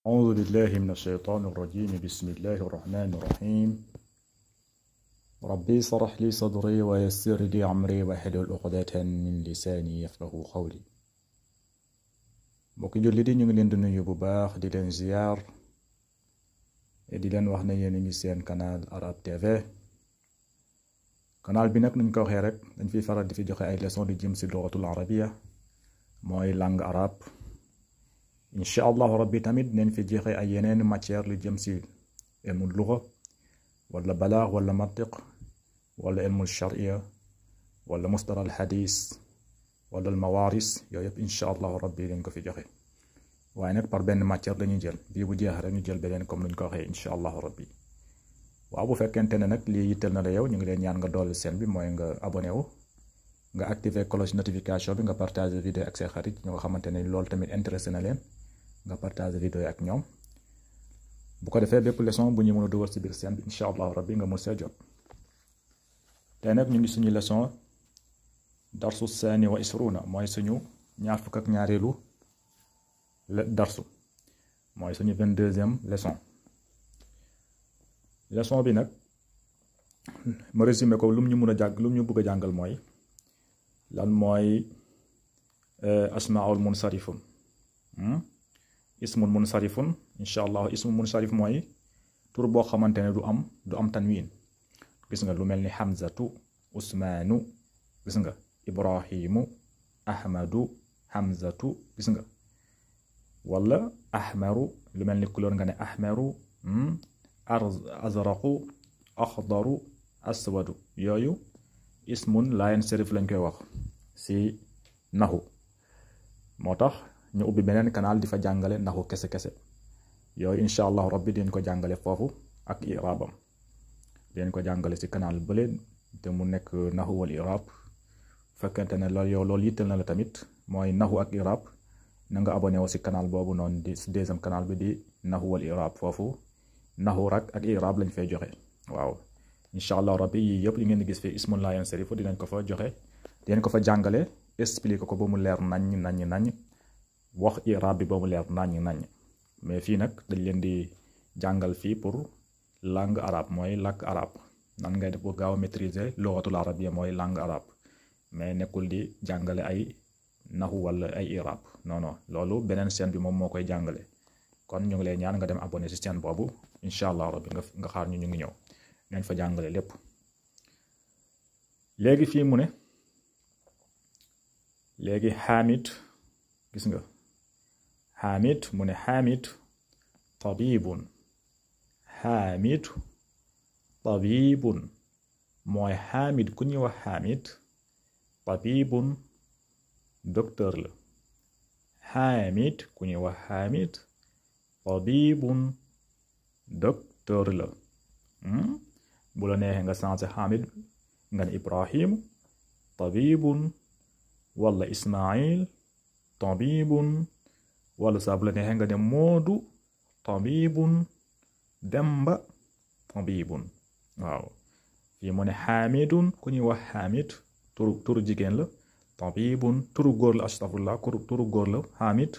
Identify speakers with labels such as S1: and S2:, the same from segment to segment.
S1: أعوذ بالله من الشيطان الرجيم. بسم الله الرحمن الرحيم. ربي اشرح لي صدري ويسر لي أمري واحلل عقدة من لساني يفقهوا قولي. mbokki jullit yi ñu ngi leen di nuyu bu baax di leen ziar di leen wax ne yéen a ngi seen canal Arab TV. canal bi nag nuñ ko waxee rek dañ fiy faral di fi joxe ay leçon di jëm si lugatul arabiya mooy langue arabe. incha allahu rabbi tamit neen fi joxe ay yeneen matière lu jëm si ilmul luga wala balaax wala mantiq wala ilmul sharia wala mustala al xadis wala al mawaris yooyu yëpp incha allahu rabbi dañ ko fi joxe waaye nag par benn matière lañuy jël bii bu jeex rek ñu jël beneen comme luñ ko waxee incha allahu rabbi. waaw bu fekkente ne nag lii yitteel na la yow ñu ngi leen ñaan nga dolli seen bi mooy nga abonné wu nga activer cloche notification bi nga partager vidéo ak say xarit ñoo nga xamante ne loolu tamit intéressé na leen nga partager vidéo ak ñoom bu ko defee bépp leçon bu ñu mën a dugal si biir seen bi incha allahu rabbi nga mën see jot. tey nag ñu ngi suñu leçon darsu saani wa isruna mooy suñu ñaar fukk ak ñaareelu darsu mooy suñu 22e leçon. leçon bi nag ma résumé ko lu mu ñu mën a jàng lu mu ñu bëgg a jàngal mooy lan mooy asmaul munsarifun ismun munsarifun incha allah. ismun munsarif mooy tur boo xamante ne du am tanwin. gis nga lu mel ni hamzatu usmaanu gis nga ibrahimu ahmadu hamzatu gis nga wala ahmaru lu mel ni couleur nga ne ahmaru azraqu axdaru aswadu yooyu ismun laa yansarif lañ koy wax si naxu. moo tax ñu ubbi beneen canal di fa jàngale naxu kese yooyu incha allahu rabbi dinañ ko jàngale foofu ak irabam dinañ ko jàngale si canal bële te mu nekk naxu wal irab. fekkente ne loolu yow loolu yittal na la tamit mooy naxu ak irab na nga abonné wu si canal boobu noonu di si deuxième canal bi di naxu wal irab. foofu naxu rak ak irab lañ fay joxe. waaw incha allah rabbi yii yëpp yi ngeen di gis fii ismun laa yansarifu dinañ ko fa joxe dinañ ko fa jàngale expliqué ko ba mu leer nañ wax irab bi ba mu leer nañ mais fii nag dañ leen di jàngal fii pour langue arabe mooy làkk arabe nan ngay def bu gaaw a maîtriser lugatul arabia mooy langue arabe mais nekkul di jàngale ay naxu wala ay irab non loolu beneen chaîne bi moom moo koy jàngale. kon ñu ngi lay ñaan nga dem abonné ci chaîne boobu incha allah rabbi nga xaar ñu ngi ñëw nañ fa jàngale lépp. léegi fii mu ne léegi xaamid gis nga xaamid mu ne xaamid tabibun xaamid tabibun mooy xaamid ku ñuy wax xaamid tabibun docteur la. xaamid ku ñuy wax xaamid tabibun docteur la. bu la neexee nga changé xaamid nga ne ibrahim tabibun wala ismail tabibun wala saa bu la neexee nga ne moodu tabibun demba tabibun. waaw fii mu ne xaamidun ku ñuy wax xaamid turu jigéen la. tabibun turu góor la astafurlah turu góor la. xaamid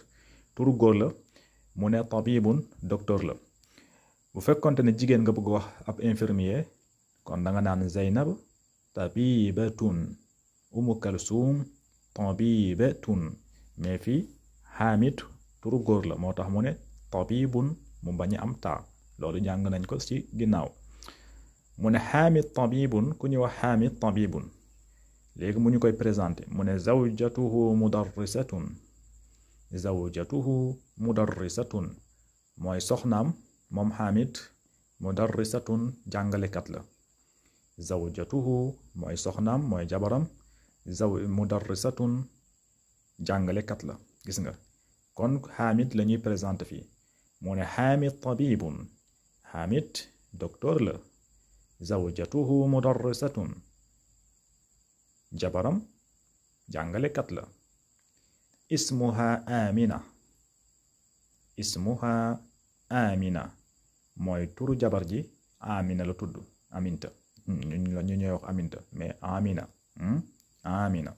S1: turu góor la mu ne tabibun docteur la. bu fekkonte ne jigéen nga bëgg wax ab infirmier kon da nga naan Zeynab tabibatun Umu Kalsum tabibatun mais fii xaamid turu góor la moo tax mu ne tabibun mu bañ am taa loolu jàng nañ ko ci ginnaaw. mu ne xaamid tabibun ku ñuy wax xaamid tabibun léegi mu ñu koy présenté mu ne zawjatuhu mudarrisatun zawjatuhu mudarrisatun mooy soxnaam moom xaamid mudarrisatun jàngalekat la. zawjatuhu mooy soxnaam mooy jabaram mudarrisatun jàngalekat la. gis nga kon xaamid la ñuy présenté fii mu ne xaamid tabibun xaamid docteur la. zawjatuhu mudarrisatun jabaram jàngalekat la. ismuha amina ismuha amina mooy turu jabar ji amina la tudd aminta ñu ñuy wax aminta mais amina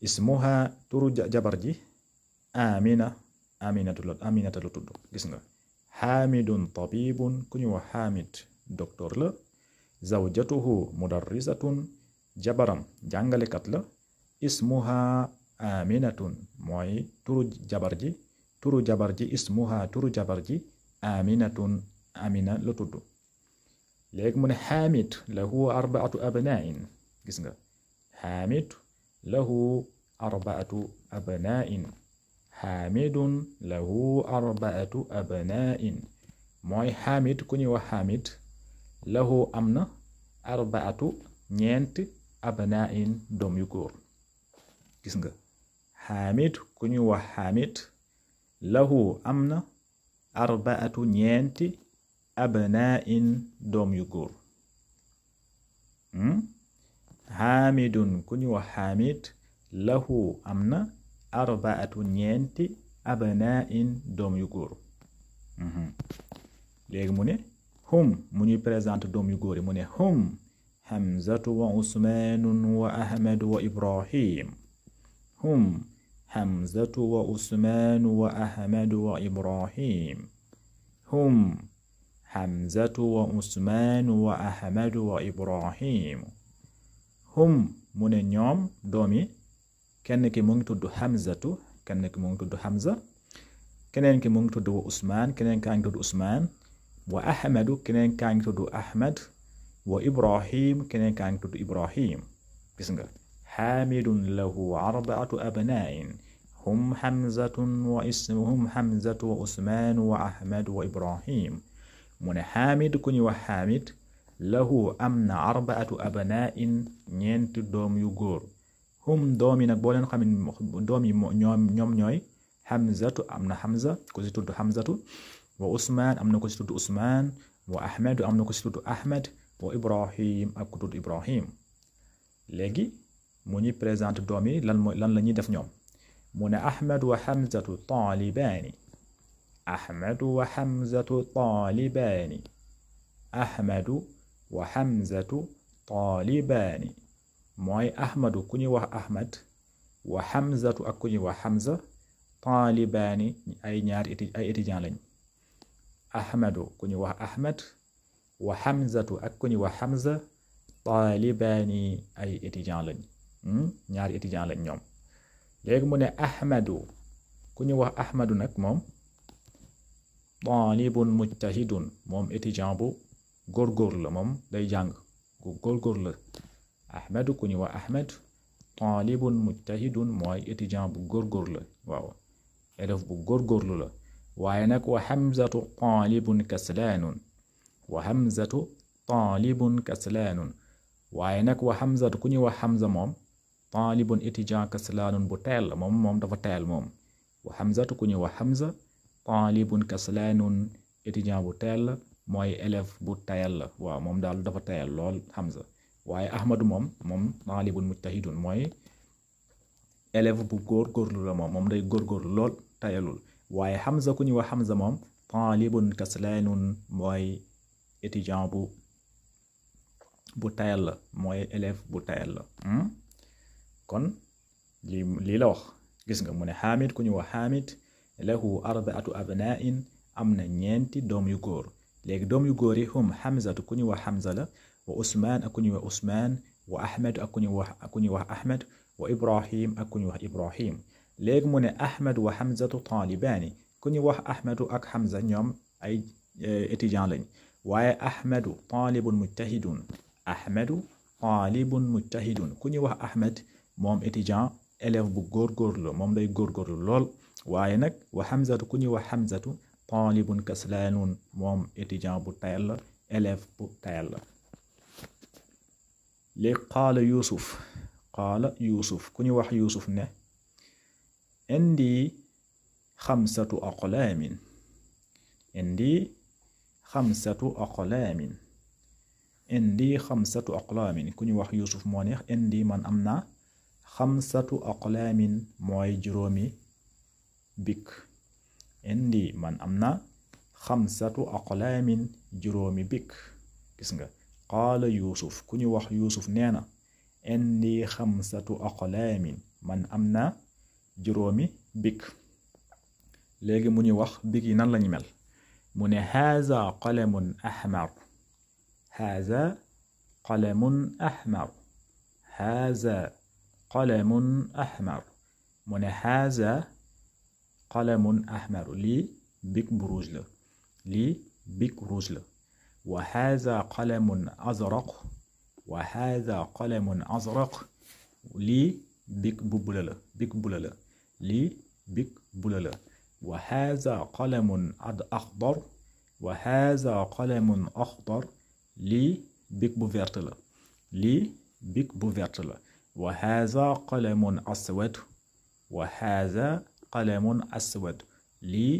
S1: ismuha turu jabar ji amina Aminata la tudd gis nga xaamidun tabibun ku ñu wax xaamid docteur la zawjatuhu mudarrisatun jabaram jàngalekat la ismuha aminatun mooy turu jabar ji ismuha turu jabar ji aminatun amina la tudd léegi mu ne xaamid lahu arbaatu abnain gis nga xaamid lahu arbaatu abnain xaamidun lahu arbaatu abnain mooy xaamid ku ñuy wax xaamid lahu am na arbaatu ñeent abnain doom yu góor gis nga xaamid ku ñuy wax xaamid lahu am na arbaatu ñeenti abnain doom yu góor xaamidun ku ñuy wax xaamid lahu am na arbaatu ñeenti abnain doom yu góor léegi mu ne hum mu ñuy présente doom yu góor yi mu ne hum hamzatu wa usmanun wa ahmadu wa ibrahim hum hamzatu wa usmanu wa ahmadu wa ibrahim hum hamzatu wa usmanu wa ahmadu wa ibrahim hum mu ne ñoom doom yi kenn ki mu ngi tudd hamzatu kenn ki mu ngi tudd hamza keneen ki mu ngi tudd usman keneen kaa ngi tudd usman wa ahmadu keneen kaa ngi tudd ahmad wa ibrahim keneen kaa ngi tudd ibrahim gis nga xaamidun lahu arbaatu abnain hum hamzatun wa ismuhum hamzatu wa usman wa ahmad wa ibrahim mu ne xaamid ku ñuy wax xaamid lahu am na arbaatu abnain ñeenti doom yu góor hum doom yi nag boo leen xamee doom yi ñoom ñooy hamzatu am na hamza ku si tudd hamzatu wa usman am na ku si tudd usman wa ahmadu am na ku si tudd ahmad wa ibrahim ak ku tudd ibrahim léegi mu ñuy présente doom yi lan la ñuy def ñoom mu ne ahmadu wa hamzatu taalibaani ahmadu wa hamzatu taalibaani ahmadu wa hamzatu taalibaani mooy ahmadu ku ñuy wax ahmad wa hamzatu ak ku ñuy wax hamza taalibaani ay étudiant lañ ahmadu ku ñuy wax ahmad wa hamzatu ak ku ñuy wax hamza taalibaani ay étudiant lañ ñaari étudiant lañ ñoom léegi mu ne ahmadu ku ñuy wax ahmadu nag moom taalibun mujtahidun moom étudiant bu góorgóorlu la moom day jàng ku góorgóorlu la ahmadu ku ñuy wax ahmad taalibun mujtahidun mooy étudiant bu góorgóorlu la waaw élève bu góorgóorlu la waaye nag wa hamzatu taalibun kaslaanun wa hamzatu taalibun kaslaanun waaye nag wa hamzatu ku ñuy wax hamza moom taalibun étudiant kaslaanun bu teel la moom dafa teel moom wa hamzatu ku ñuy wax hamza taalibun kaslaanun étudiant bu teel la mooy élève bu tayal la waaw moom daal dafa tayal lool hamza waaye ahmadu moom taalibun mujtahidun mooy élève bu góorgóorlu la moom day góorgóorlu lool tayalul waaye hamza ku ñuy wax hamza moom taalibun kaslaanun mooy étudiant bu tayal la mooy élève bu tayal la kon lii la wax gis nga mu ne xaamid ku ñuy wax xaamid lahu arbaatu abnain am na ñeenti doom yu góor léegi doom yu góor yi hum hamzatu ku ñuy wax hamza la wa usman ak ku ñuy wax usman wa ahmed ak ku ñuy wax ahmed wa ibrahim ak ku ñuy wax ibrahim léegi mu ne ahmed wa hamzatu taalibaani ku ñuy wax ahmedu ak hamza ñoom ay étudiant lañ waaye ahmedu taalibun mujtahidun ahmedu taalibun mujtahidun ku ñuy wax ahmed moom étudiant élève bu góorgóorlu moom day góorgóorlu lool waaye nag wa hamzatu ku ñuy wax hamzatu taalibun kaslaanun moom étudiant bu tayal la élève bu tayal la léegi qaala yuusuf ku ñuy wax yuusuf ne indi xamsatu aqlaamin ku ñuy wax yuusuf moo neex indi man am naa xamsatu aqlaamin mooy juróomi bik indi man am na xamsatu aqlaamin juróomi bik gis nga qaala yuusuf ku ñu wax yuusuf nee na indi xamsatu aqlaamin man am na juróomi bik léegi mu ñu wax big yi nan lañu mel mu ne haza qalamun ahmar haza qalamun ahmar haza qalamun ahmar mu ne haza qalamun ahmar lii big bu rouge la lii big rouge la wa haza qalamun azraq wa haza qalamun azraq lii big bu bula la big bula la lii big bula la wa haza qalamun axdar wa haza qalamun axdar lii big bu verte la lii big bu verte la wa haza qalamun aswad wa haza qalamun aswad lii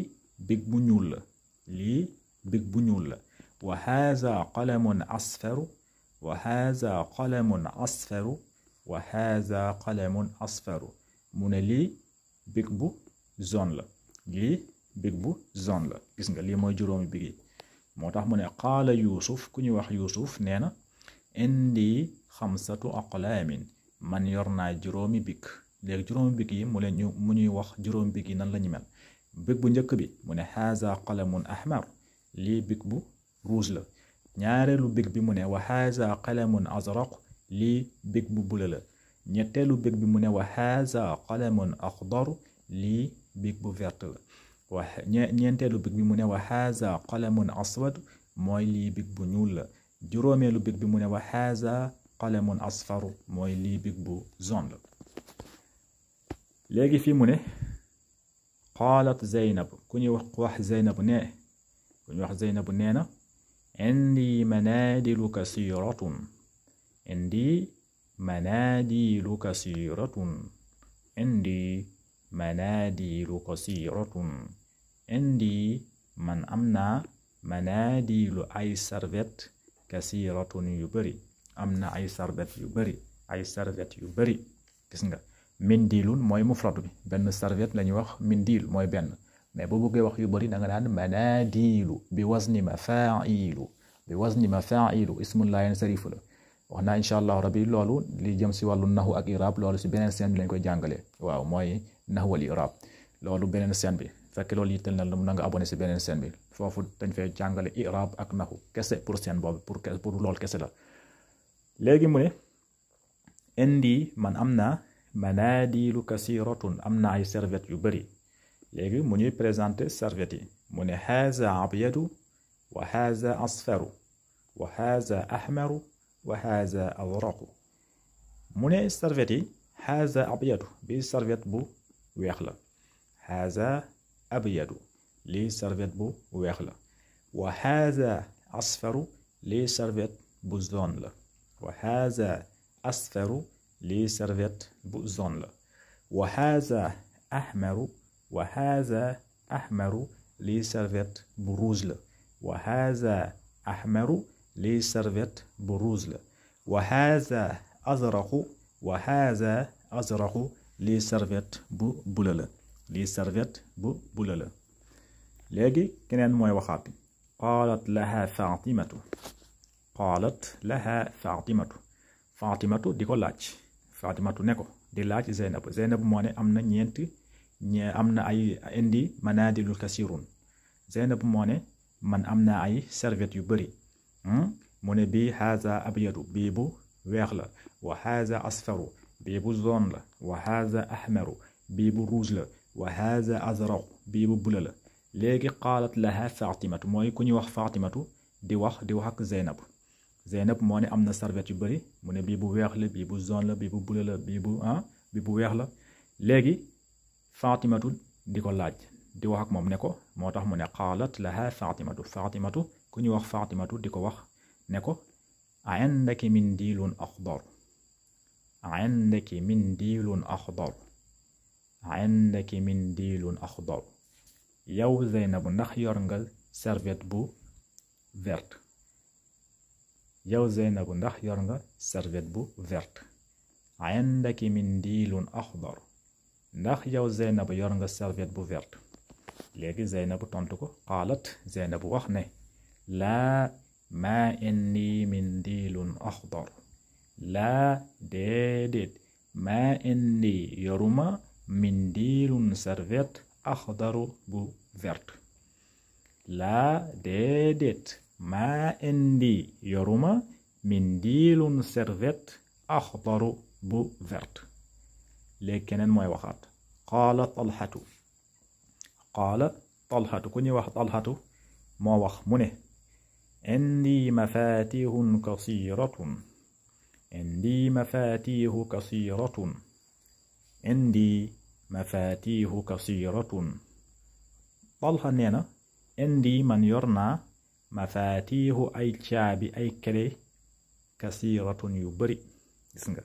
S1: big bu ñuul la lii big bu ñuul la wa haza qalamun asfaru wa haza qalamun asfaru wa haza qalamun asfaru mu ne lii big bu zone la lii big bu zone la gis nga lii mooy juróomi big yi moo tax mu ne qaala yuusuf ku ñuy wax yuusuf nee na indi xamsatu aqlaamin man yor naa juróomi big léegi juróomi big yi mu ñuy wax juróomi big yi nan la ñu mel big bu njëkk bi mu ne haza qalamun ahmar lii big bu rouge la ñaareelu big bi mu ne wa haza qalamun azraq lii big bu bula la ñetteelu big bi mu ne wa haza qalamun axdar lii big bu verte la wa ñeenteelu big bi mu ne wa haza qalamun aswad mooy lii big bu ñuul la juróomeelu big bi mu ne wa haza qalamun asfaru mooy lii big bu zone la léegi fii mu ne qaalat zeynab ku ñuy wax zeynab nee na indi manaadilu kasiratun indi manaadilu kasiratun indi manaadilu kasiratun indi man am naa manaadilu ay serviette kasiratun yu bari am na ay serviette yu bari gis nga mindilun mooy mufrad bi benn serviette la ñuy wax mindil mooy benn mais boo bëggee wax yu bari da nga naan manaadilu bi wazni mafaa'ilu ismullah yansarifu la wax naa incha allah rabbi loolu li jëm si wàllu naxu ak irab loolu si beneen scène bi lañ koy jàngale waaw mooy naxu wal irab loolu beneen scène bi fekk loolu yittal na la nga abonné si beneen scène bi foofu dañ fay jàngale irab ak naxu kese pour scène boobu pour loolu kese la léegi mu ne indi man am na manaadilu kasiratun am na ay serviette yu bari léegi mu ñuy présenté serviette yi mu ne haza abyadu wa haza asfaru wa haza ahmaru wa haza azraqu mu ne serviette yi haza abyadu bi serviette bu weex la haza abyadu lii serviette bu weex la wa haza asfaru lii serviette bu zone la wa haza asfaru lii serviette bu zone la wa haza ahmaru wa haza ahmaru lii serviette bu rouge la wa haza ahmaru lii serviette bu rouge la wa haza azraqu wa haza azraqu lii serviette bu bula la lii serviette bu bula la léegi keneen mooy waxaat qaalat laha fatimatu di ko laaj fatimatu ne ko di laaj zeynab moo ne am na am na ay indi manaadilu kasirun zeynab moo ne man am na ay serviette yu bari mu ne bii haza abyadu bii bu weex la wa haza asfaru bii bu zone la wa haza ahmaru bii bu rouge la wa haza azraq bii bu bula la léegi qaalat laha fatimatu mooy ku ñuy wax fatimatu di wax ak zeynab moo ne am na serviette yu bari mu ne bii bu weex la bii bu zone la bii bu bula la bii bu weex la léegi fatimatu di ko laaj di wax ak moom ne ko moo tax mu ne qaalat laha fatimatu ku ñuy wax fatimatu di ko wax ne ko indaki mindilun axdar indaki mindilun axdar yow Zeynabu ndax yor nga serviette bu verte indaki mindilun axdar ndax yow Zeynabu yor nga serviette bu verte léegi Zeynabu tontu ko qaalat Zeynabu wax ne laa maa indi mindilun axdar laa déedéet maa indi yoruma mindilun serviette axdaru bu verte laa déedéet maa indi yoruma mindilun serviette axdaru bu verte léegi keneen mooy waxaat qaala talxatu ku ñuy wax talxatu moo wax mu ne indi mafatihun kasiratun indi mafatihu kasiratun indi mafatihu kasiratun talxa nee na indi man yor naa mafatihu ay caabi ay kele kasiratun yu bari gis nga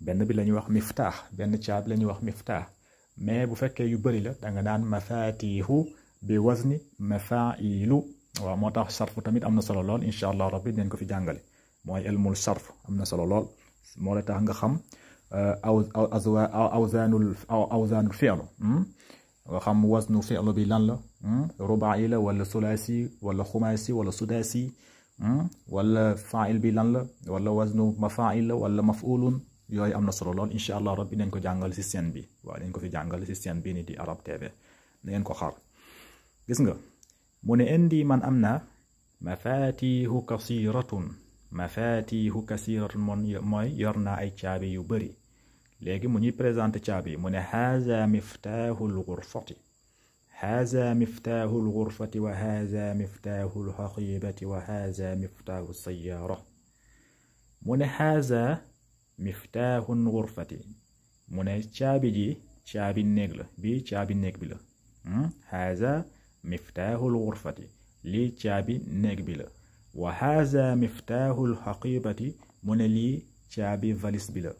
S1: benn bi lañuy wax miftaax benn caabi lañuy wax miftaax mais bu fekkee yu bari la danga naan mafatihu bi wazni mafailu waaw moo tax sarfu tamit am na solo lool incha allah rabbi dinañ ko fi jàngale mooy ilmul sarf am na solo lool moo la tax nga xam awzaanul fi'l nga xam wasnu fi'l bi lan la ruba'i la wala sulaasi wala xumaasi wala sudaasi wala fa'il bi lan la wala wasnu mafa'il la wala maf'ulun yooyu am na solo lool incha allah rabbi nañ ko jàngal si seen bi waaw dañ ko fi jàngal si seen bi ni di Arab TV na ngeen ko xaar gis nga mu ne indi man am na mafatihu kasiratun mooy yor naa ay caabi yu bari léegi mu ñuy présenté caabi mu ne haza miftahul ghurfati wa haza miftahul haqibati wa haza miftahu sayyara mu ne haza miftahul ghurfati mu ne caabi ji caabi néeg la bi caabi néeg bi la haza miftahul ghurfati lii caabi néeg bi la wa haza miftahul haqibati mu ne lii caabi valise bi la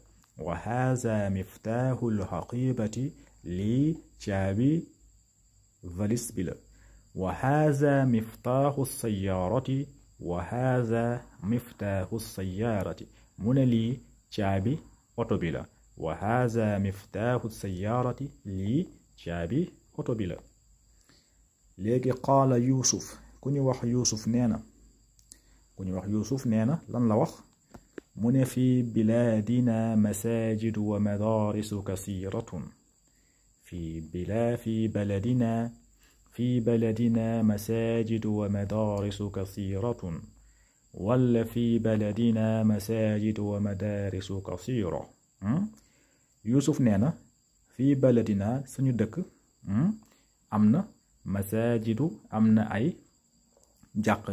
S1: wa haza miftahul haqibati lii caabi valise bi la wa haza miftahu sayyarati wa haza miftahu sayyarati mu ne lii caabi oto bi la wa haza miftahu sayyarati lii caabi oto bi la léegi qaala Yuusuf ku ñu wax Yuusuf nee na lan la wax mu ne fi bilaadina masajidu wa madarisu kasiratun fi baladina masajidu wa madarisu kasiratun wala fi baladina masajidu wa madarisu kasira Yuusuf nee na fi baladina suñu dëkk am na masajidu am na ay jàq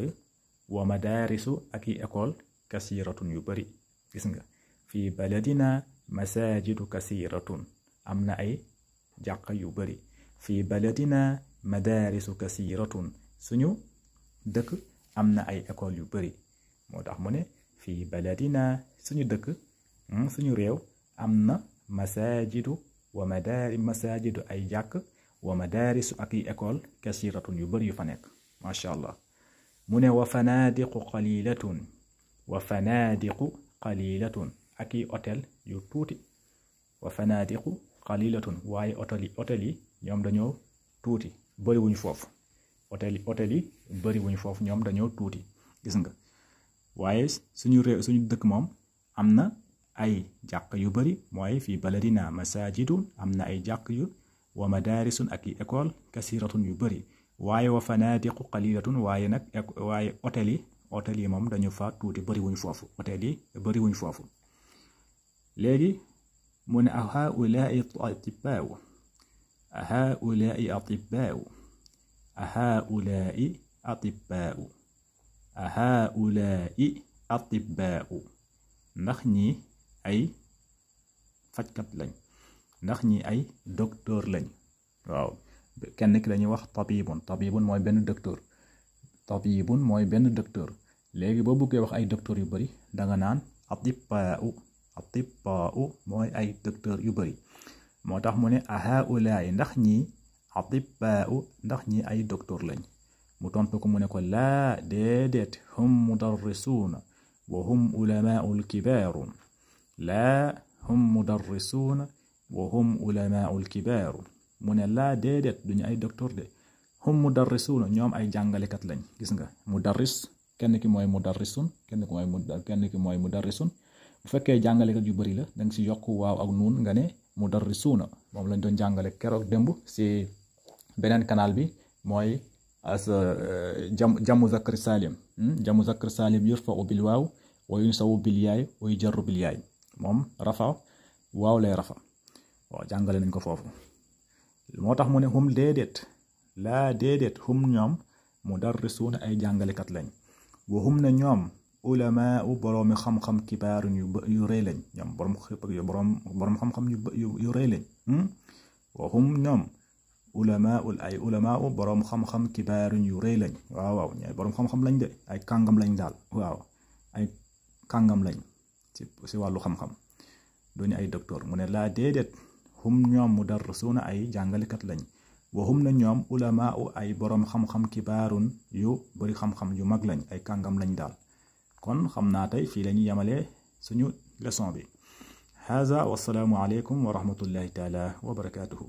S1: wa madarisu ak i école kasiratun yu bari gis nga fii baladina masajidu kasiratun am na ay jàq yu bari fii baladina madarisu kasiratun suñu dëkk am na ay école yu bari moo tax mu ne fii baladina suñu dëkk suñu réew am na masajidu ay jàkk wa madarisu ak i école kasiratun yu bari yu fa nekk masha allah mu ne wa fanadiqu qalilatun ak i hôtel yu tuuti wa fanadiqu qalilatun waaye hôtel yi ñoom dañoo tuuti bari wuñu foofu hôtel yi bari wuñu foofu ñoom dañoo tuuti gis nga waaye suñu dëkk moom am na ay jàkk yu bari mooy fii baladina masajidun am na ay jàkk yu wa madarisun ak i école kasiratun yu bari waaye wa fanadiqu qalilatun waaye hôtel yi moom dañu fa tuuti bari wuñu foofu hôtel yi bari wuñu foofu léegi mu ne a haulaai atibbaau ndax ñi ay fajkat lañ ndax ñi ay docteur lañ waaw kenn ki lañuy wax tabibun mooy benn docteur léegi boo bëggee wax ay docteur yu bari danga naan atibbaau mooy ay docteur yu bari moo tax mu ne a haulaai ndax ñi atibbaau ndax ñi ay docteur lañ mu tontu ko mu ne ko laa déedéet hum mudarrisuuna wa hum ulamaul kibaarun laa hum mudarrisuuna wa hum ulamaul kibaaru mu ne laa déedéet duñu ay docteur de hum mudarrisuuna ñoom ay jàngalekat lañ gis nga mudarris kenn ki mooy mudarrisun kenn ki mooy mudarrisun bu fekkee jàngalekat yu bari la danga si yokk waaw ak nuun nga ne mudarrisuuna moom lañ doon jàngale keroog démb si beneen canal bi mooy as jamu zakr salim jamu zakr salim yurfa'u bil waaw wa yunsabu bil yaay wa yujarru bil yaay moom rafa waaw lay rafa waaw jàngale nañ ko foofu moo tax mu ne hum déedéet laa déedéet hum ñoom mudarrisuuna ay jàngalekat lañ wa hum na ñoom ulamaa u boroomi xam-xam kibaarun yu rëy lañ ñoom boroom xam-xam yu rëy lañ wa hum ñoom ulamaa u boroom xam-xam kibaarun yu rëy lañ waaw waaw ñooy boroom xam-xam lañ de ay kàngam lañ daal waaw ay kàngam lañ ci wàllu xam-xam duñu ay docteur mu ne laa déedéet hum ñoom mudarrisuuna ay jàngalekat lañ wa hum na ñoom ulamaa u ay boroom xam-xam kibaarun yu bari xam-xam yu mag lañ ay kàngam lañ daal kon xam naa tey fii la ñuy yemale suñu leçon bi haza wassalaamu aleykum wa rahmatullahi taala wa barakatuhu